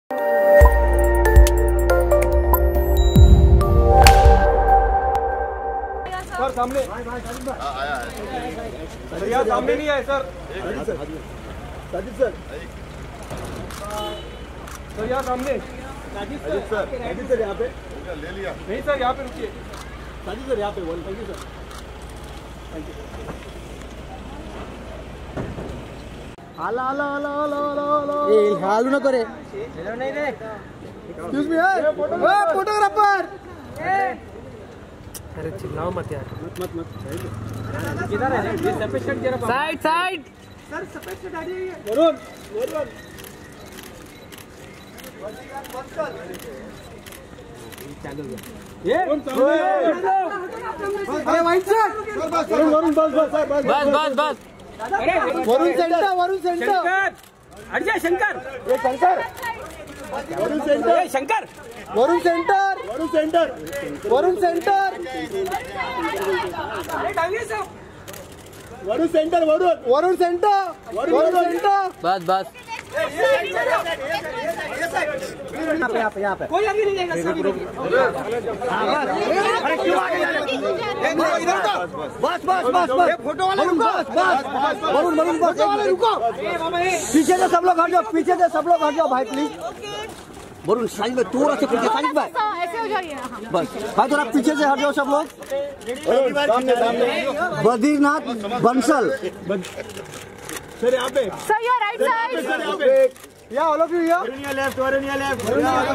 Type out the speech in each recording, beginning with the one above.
Sir सामने आया है सर, यहाँ सामने नहीं आए सर। साजिद सर, सर यहाँ सामने। साजिद सर यहाँ पे ले लिया। नहीं सर यहाँ पे रुकिए। साजिद सर यहाँ पे बोल। Thank you sir, thank you. आला आला आला आला आला आला ये हालू ना करे। नहीं रे, एक्सक्यूज मी फोटोग्राफर। अरे चिल्लाओ मत यार, मत किधर है? ये सफेद शर्ट जरा साइड सर, सफेद शर्ट आ रही है। वरुण चालू गया ये। अरे वाइट शर्ट, वरुण बस वरुण सेंटर हट जा। शंकर, ये Shankar, Varun centre, Shankar, Varun centre, Varun centre, Varun centre, Varun centre, Varun centre, Varun centre. बस यहाँ पे कोई आगे नहीं जाएगा। बस फोटो वाले रुको, वरुण फोटो वाले रुको। पीछे से सब लोग हट जाओ, भाई प्लीज। वरुण साइड में थोड़ा सा पीछे, साइड में ऐसे हो जाइए। बस भाई थोड़ा पीछे से हट जाओ सब लोग। बद्रीनाथ बंसल सर यहाँ पे, sir your right side. Yeah, all of you here. Varun, your left.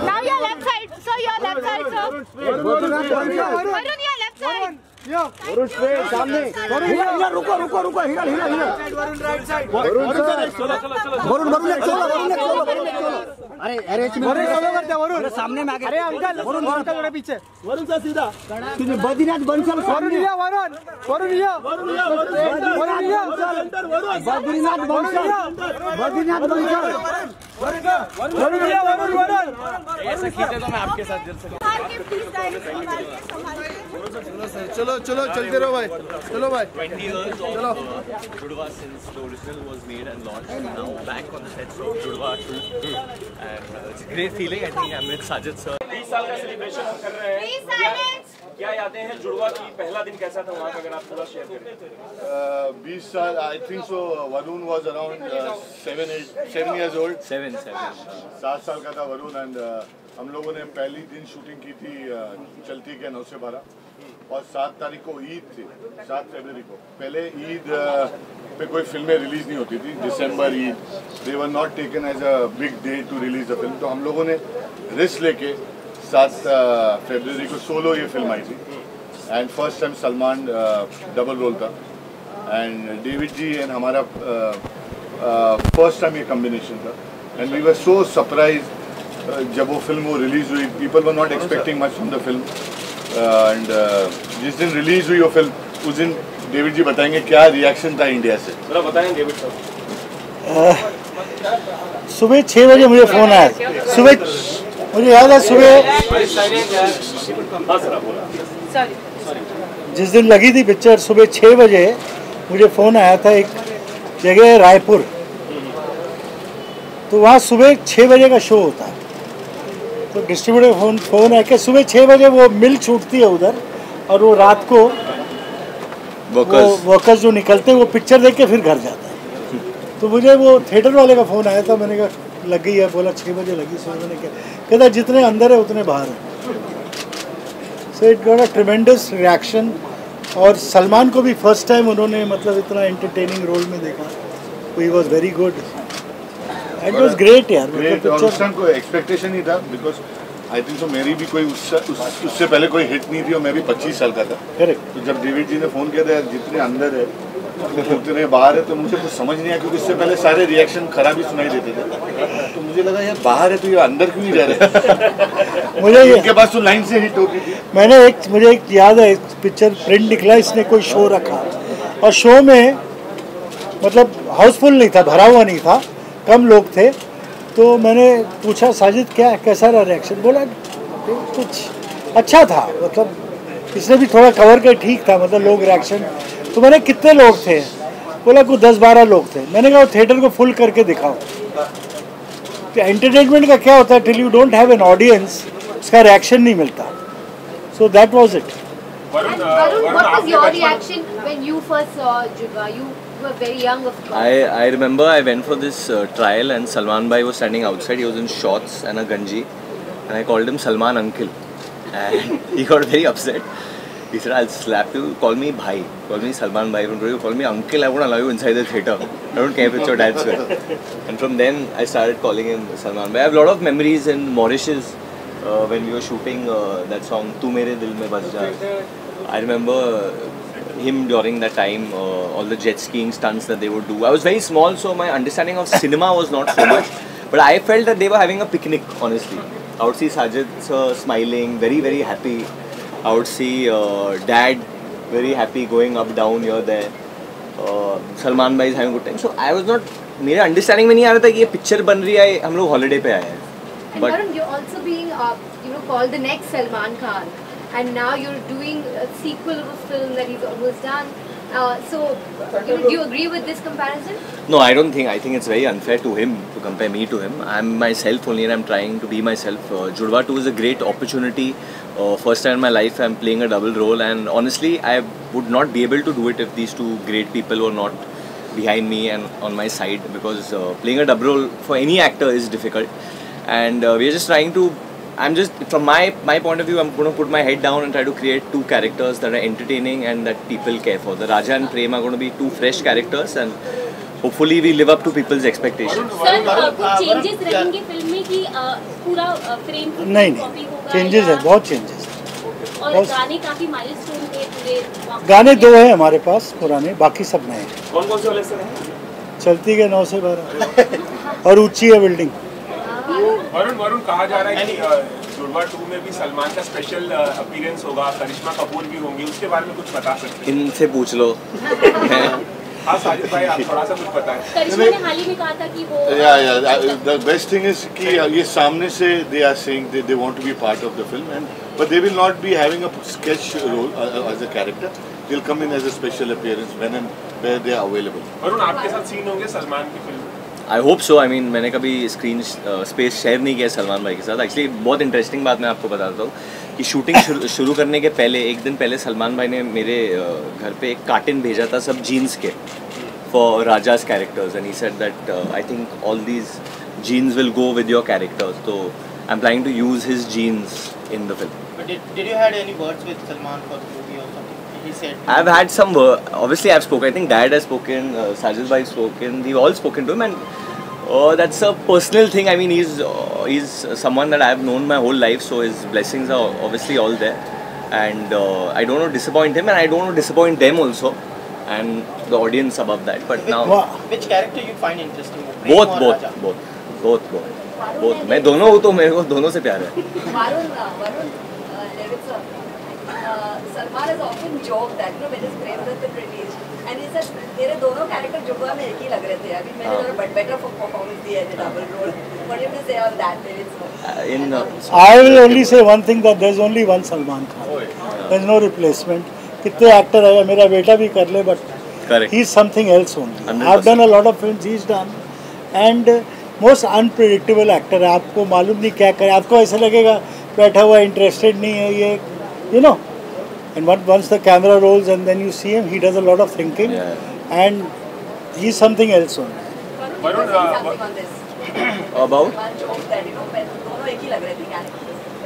Now your left side. So your left side, sir. Varun, your left side. Yeah. Varun straight सामने. Varun रुको. हिला. Varun right side. Varun चलो. अरे Varun follow करते हैं। वरुण सामने में आगे। अरे अंकल, वरुण थोड़ा पीछे। वरुण से सीधा बद्रीनाथ बंसल। वरुण बद्रीनाथ बंसल। ऐसा खींचे तो मैं आपके साथ चलो चलते रहो भाई। चलो भाई 20 years चलो। Judwaa since the original was made and launched, now back on the sets of Judwaa 2 and it's a great feeling. I think I'm with Sajid sir. 20 साल का सेलिब्रेशन हम कर रहे हैं। क्या यादें हैं जुड़वा की? पहला दिन कैसा था वहाँ का, अगर आप पूरा शेयर करें। 20 साल, I think so. Varun was around 7 years old. 7 साल का था वरुण। एंड हम लोगों ने पहली दिन शूटिंग की थी चलती के 9 से 12 और 7 तारीख को ईद थी, 7 फरवरी को। पहले ईद पे कोई फिल्में रिलीज नहीं होती थी। दिसंबर Eid, they were not taken as a big day to release the film. तो हम लोगों ने रिस्क लेके 7 फरवरी को सोलो ये फिल्म आई थी। And first time Salman double role था एंड डेविड जी एंड हमारा फर्स्ट टाइम ये कॉम्बिनेशन था। And we were so surprise जब वो फिल्म रिलीज हुई। People were not expecting much from the film and जिस दिन रिलीज हुई वो फिल्म, उस दिन डेविड जी बताएंगे क्या रिएक्शन था इंडिया से। जरा बताएंगे डेविड साहब। सुबह 6 बजे मुझे फोन आया। सुबह मुझे याद है, सुबह जिस दिन लगी थी पिक्चर, सुबह 6 बजे मुझे फ़ोन आया था। एक जगह है रायपुर, तो वहाँ सुबह 6 बजे का शो होता है। तो डिस्ट्रीब्यूटर फ़ोन है कि सुबह 6 बजे वो मिल छूटती है उधर, और वो रात को वर्कर्स जो निकलते हैं वो पिक्चर देख के फिर घर जाता है। तो मुझे वो थिएटर वाले का फ़ोन आया था। मैंने कहा लग गई है। बोला 6 बजे लगी। सो मैंने कहता जितने अंदर है उतने बाहर है। So it got a tremendous reaction. और सलमान को भी फर्स्ट टाइम उन्होंने मतलब इतना एंटरटेनिंग रोल में देखा। He was very good. It was great यार। मतलब कोई एक्सपेक्टेशन नहीं था, बिकॉज आई थिंक सो मेरी भी कोई उससे पहले कोई हिट नहीं थी और मैं भी 25 साल का था। करेक्ट। तो जब डेविड जी ने फ़ोन किया था जितने अंदर है उतने बाहर है, तो मुझे कुछ समझ नहीं आया, क्योंकि इससे पहले सारे रिएक्शन खराब ही सुनाई देते थे। तो मुझे लगा यार बाहर है तो ये अंदर क्यों नहीं जा रहे। मुझे इनके पास तो लाइन से हिट होती थी। मुझे एक याद है, पिक्चर प्रिंट निकला, इसने कोई शो रखा और शो में मतलब हाउसफुल नहीं था, भरा हुआ नहीं था, कम लोग थे। तो मैंने पूछा साजिद कैसा रहा रिएक्शन? बोला कुछ अच्छा था, मतलब इसने भी थोड़ा कवर कर ठीक था, मतलब लोग रिएक्शन। तो मैंने कितने लोग थे? बोला कुछ 10-12 लोग थे। मैंने कहा थिएटर को फुल करके दिखाओ। एंटरटेनमेंट का क्या होता है, till you don't have an audience उसका रिएक्शन नहीं मिलता. So that was it. And Varun, what was your reaction when you first saw Judwa? You were very young, of course. I remember I went for this trial and Salman Bhai was standing outside. He was in shorts and a ganji, and I called him Salman Uncle, and he got very upset. He said, "I'll slap you. Call me Bhai. Call me Salman Bhai. Don't you call me Uncle? I won't allow you inside the theatre. I don't care if it's your dad's sweat." And from then I started calling him Salman Bhai. I have a lot of memories in Mauritius when we were shooting that song "Tu Mere Dil Mein Bas Ja." I remember him during that time, all the jet skiing stunts that they would do. I was very small, so my understanding of cinema was not so much. But I felt that they were having a picnic, honestly. I would see Sajid sir smiling, very, very happy. I would see dad very happy going up, down, here, there. Salman Bhai is having a good time. So I was not, मेरे understanding में नहीं आ रहा था कि ये picture बन रही है, हम लोग holiday पे आए हैं. And Varun, you're also being, called the next Salman Khan. And now you're doing a sequel of a film that he's almost done. So, do you agree with this comparison? No, I don't think. I think it's very unfair to him to compare me to him. I'm myself only, and I'm trying to be myself. Judwa 2 is a great opportunity. First time in my life, I'm playing a double role, and honestly, I would not be able to do it if these two great people were not behind me and on my side. Because playing a double role for any actor is difficult, and we're just trying to. I'm just, from my point of view, I'm going to put my head down and try to create two characters that are entertaining and that people care for. The Raja and Prem are going to be two fresh characters, and hopefully we live up to people's expectations. Sir, कुछ changes रहेंगे film में कि पूरा frame की नहीं, changes है, बहुत changes है. और गाने काफी माइलस्टोन थे पूरे. गाने 2 हैं हमारे पास पुराने, बाकी सब नए हैं. कौन कौन से वाले सर हैं? चलती के 9 से 12 और ऊंची है बिल्डिंग. वरुण कहा जा रहा है कि जुड़वा 2 में भी सलमान का स्पेशल अपीयरेंस होगा, करिश्मा कपूर भी होंगी, उसके बारे में कुछ बता सकते हैं? इनसे पूछ लो. हाँ साजिद भाई, आप थोड़ा सा कुछ बताएं. करिश्मा ने हाल ही में कहा था कि वो the best thing is कि ये सामने से they are saying they want to be part of the film, but they will not be having a sketch role as a character. They'll come in as a special appearance when and where they are available. Varun, आपके साथ scene होंगे सलमान की film? I hope so. I mean, मैंने कभी screen space share नहीं किया सलमान भाई के साथ. एक्चुअली बहुत इंटरेस्टिंग बात मैं आपको बताता हूँ कि शूटिंग शुरू करने के पहले, एक दिन पहले सलमान भाई ने मेरे घर पे एक कार्टन भेजा था सब जीन्स के for Raja's characters, and he said that I think all these jeans will go with your characters. So I'm planning to use his jeans in the film. But did you had any words with Salman for the movie or something? He said. I've had some. Obviously, I've spoken. I think Dad has spoken. Sajid bhai has spoken. We've all spoken to him, and that's a personal thing. I mean, he's someone that I've known my whole life. So his blessings are obviously all there, and I don't want to disappoint him, and I don't want to disappoint them also, and the audience above that. But now, which character you find interesting? Both. मैं दोनों हूँ तो मेरे को दोनों से प्यार है. Varun, Salman has often joked that when his Prem Datta released, and he said मेरे दोनों कैरेक्टर जुड़वा में एक ही लग रहे थे. अभी मैंने थोड़ा better performance दी है double role. What do you have to say on that? I will only say one thing, that there's only one Salman Khan. There's no replacement. कितने एक्टर आए, मेरा बेटा भी कर ले, but correct. He's something else only. 100%. I've done a lot of films he's done, and most unpredictable actor है. आपको मालूम नहीं क्या करे, आपको ऐसा लगेगा बैठा हुआ इंटरेस्टेड नहीं है ये, you know. And once the camera rolls and then you see him, he does a lot of thinking, and he's something else only. Varun, About?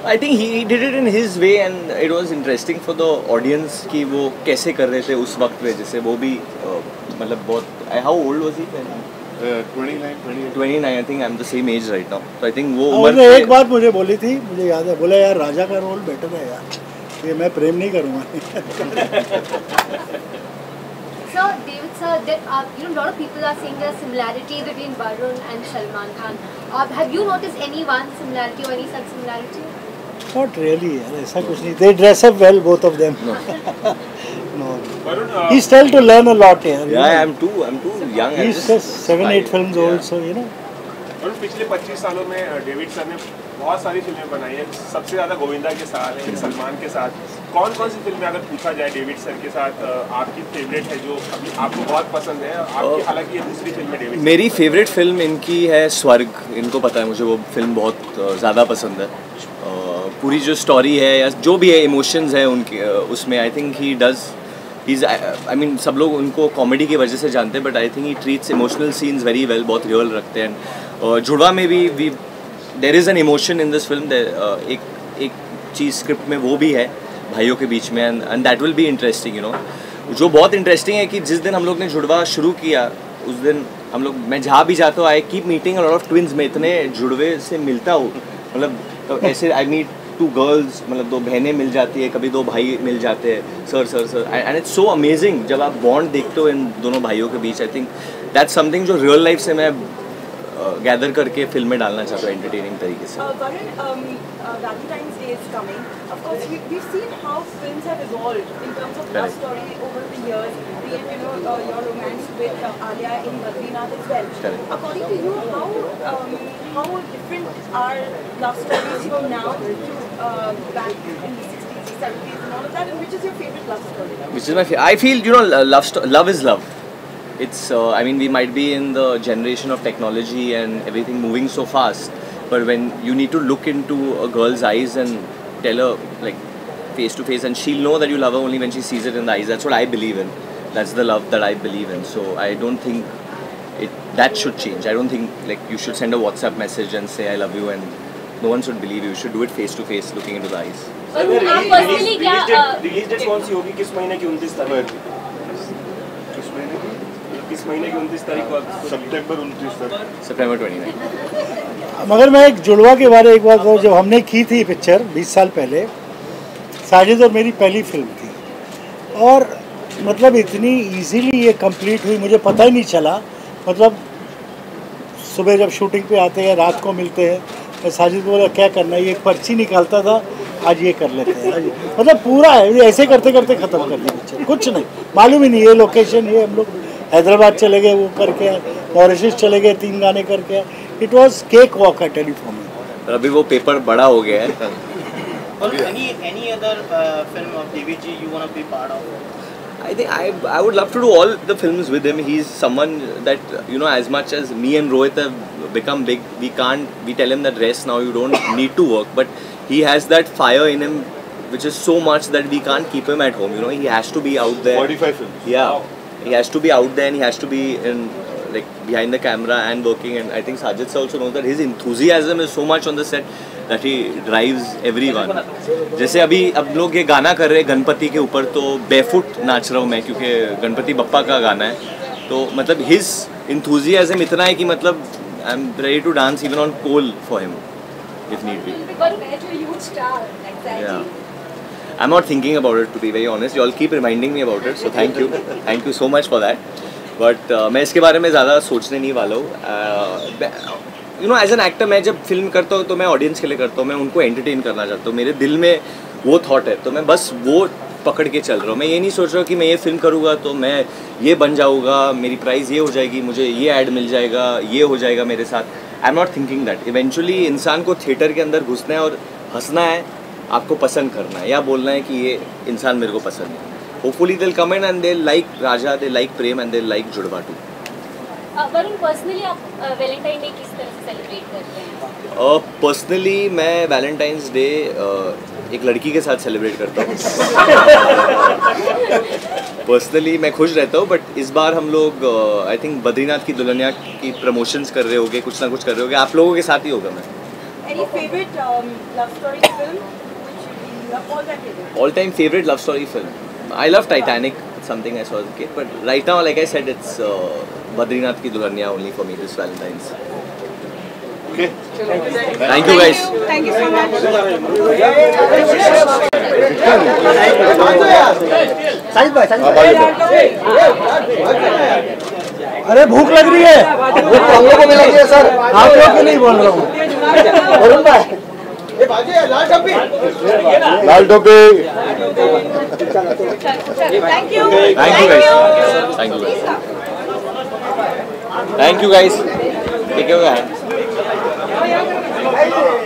I think he did it in his way, and it was interesting for the audience कि वो कैसे कर रहे थे उस वक्त पे, जैसे वो भी मतलब बहुत. How old was he then? 29. I think I'm the same age right now. So I think वो उन्होंने एक बात मुझे बोली थी, मुझे याद है, बोला यार राजा का रोल बेटर है यार, ये मैं प्रेम नहीं करूँगा. So, David sir, a lot of people are saying there's similarity between Varun and Salman Khan. Have you noticed any one similarity or any such similarity? Not really यार, ऐसा कुछ नहीं. They dress up well, both of them. No. Varun, he's still to learn a lot here. Yeah, I'm too young. He's just 7-8 films old, so you know. और पिछले 25 सालों में David sir ने बहुत सारी फिल्में बनाई है, सबसे ज़्यादा गोविंदा के साथ, फिर सलमान के साथ। कौन कौन सी फिल्में अगर पूछा जाए डेविड सर के साथ आपकी फेवरेट है, जो अभी आपको बहुत पसंद है? आपकी हालांकि ये दूसरी फिल्म है डेविड। मेरी फेवरेट फिल्म इनकी है स्वर्ग। इनको पता है मुझे वो फिल्म बहुत ज़्यादा पसंद है। पूरी जो स्टोरी है या जो भी है इमोशंस है उनके उसमें, I think he does I mean सब लोग उनको कॉमेडी की वजह से जानते हैं, but I think he treats emotional scenes very well, बहुत रियल रखते हैं। जुड़वा में भी there is an emotion in this film. एक चीज़ स्क्रिप्ट में वो भी है भाइयों के बीच में, and that will be interesting, you know. जो बहुत इंटरेस्टिंग है कि जिस दिन हम लोग ने जुड़वा शुरू किया उस दिन हम लोग, मैं जहाँ भी जाता हूँ I keep meeting a lot of twins. मैं इतने जुड़वे से मिलता हूँ, मतलब तो ऐसे आई मीट 2 गर्ल्स, मतलब 2 बहनें मिल जाती है, कभी 2 भाई मिल जाते हैं, sir and it's so amazing जब आप बॉन्ड देखते हो इन दोनों भाइयों के बीच। आई थिंक दैट्स समथिंग जो रियल लाइफ से मैं गैदर करके फिल्म में डालना चाहता हूँ एंटरटेनिंग तरीके से। Valentine's Day is coming. Of course, we've seen how films have evolved in terms of love story over the years. Be it, your romance with Alia in Badrinath as well. Correct. According to you, how different are love stories from now to back in the 60s, 70s, and all of that? And which is your favorite love story? Which is my favorite. I feel, you know, love is love. It's I mean, we might be in the generation of technology and everything moving so fast, but when you need to look into a girl's eyes and tell her like face to face, and she'll know that you love her only when she sees it in the eyes. That's what I believe in. That's the love that I believe in. So I don't think that should change. I don't think like you should send a WhatsApp message and say I love you and no one should believe you. You should do it face to face, looking into the eyes. आप personally क्या release date कौन सी होगी? किस महीने की 29 तारीख? किस महीने की 29 तारीख को? सितंबर 29 तक। September 29. मगर मैं एक जुड़वा के बारे में एक बात कहूँ, जब हमने की थी पिक्चर 20 साल पहले, साजिद और मेरी पहली फिल्म थी, और मतलब इतनी इजीली ये कंप्लीट हुई, मुझे पता ही नहीं चला। मतलब सुबह जब शूटिंग पे आते हैं, रात को मिलते हैं, मैं साजिद बोला क्या करना है, ये एक पर्ची निकालता था, आज ये कर लेते हैं, आज मतलब पूरा है, ऐसे करते करते ख़त्म कर दिया पिक्चर। कुछ नहीं मालूम ही नहीं, ये लोकेशन, ये हम लोग हैदराबाद चले गए, वो करके मॉरिशस चले गए, 3 गाने करके। It was cake walk at telefilm में। अभी वो पेपर बड़ा हो गया है। Any other film of DVG you want to be part of? I think I would love to do all the films with him. He's someone that, you know, as much as me and Rohit have become big, we tell him that rest now, you don't need to work, but he has that fire in him which is so much that we can't keep him at home, you know. He has to be out there. 45 films. Yeah. He has to be out there and he has to be in like behind the camera and working, and I think Sajid sir also knows that his enthusiasm is so much on the set that he drives everyone. जैसे अभी अब लोग ये गाना कर रहे हैं गणपति के ऊपर, तो बेफुट नाच रहा हूँ मैं क्योंकि गणपति बप्पा का गाना है, तो मतलब his enthusiasm इतना है कि मतलब I'm ready to dance even on coal for him if need be. But a huge star, exactly. Yeah. I'm not thinking about it, to be very honest. You all keep reminding me about it, so thank you so much for that. But मैं इसके बारे में ज़्यादा सोचने नहीं वाला हूँ। You know, as an actor, मैं जब फिल्म करता हूँ तो मैं ऑडियंस के लिए करता हूँ, मैं उनको एंटरटेन करना चाहता हूँ। मेरे दिल में वो थॉट है, तो मैं बस वो पकड़ के चल रहा हूँ। मैं ये नहीं सोच रहा हूँ कि मैं ये फिल्म करूँगा तो मैं ये बन जाऊँगा, मेरी प्राइज़ ये हो जाएगी, मुझे ये ऐड मिल जाएगा, ये हो जाएगा मेरे साथ। I am not thinking that. Eventually इंसान को थिएटर के अंदर घुसना है और हंसना है, आपको पसंद करना है या बोलना है कि ये इंसान मेरे को पसंद है। Hopefully they will come in and they like Raja, they like Prem and they like जुड़वा टू। वरुण, पर्सनली आप वैलेंटाइन डे किस तरह से सेलिब्रेट करते हैं? पर्सनली मैं वैलेंटाइंस डे एक लड़की के साथ सेलिब्रेट करता हूँ। पर्सनली मैं खुश रहता हूँ, बट इस बार हम लोग आई थिंक बद्रीनाथ की दुल्हनिया की प्रमोशंस कर रहे होंगे, कुछ ना कुछ कर रहे होंगे, आप लोगों के साथ ही होगा। मैं Any favorite love story film which you all-time favorite? All-time favorite love story film. I love Titanic. It's something I saw as a kid, but right now, like I said, it's Badrinath ki Dulhaniya only for me this Valentine's. Okay. Thank you guys. Thank you so much. अरे भूख लग रही है, भूख हम लोगों को भी लगी है सर, आप लोगों को नहीं बोल रहा हूँ। वरुण भाई, लाल टोपी। Thank you. Thank you guys. Thank you guys. Thank you guys. Take care. है।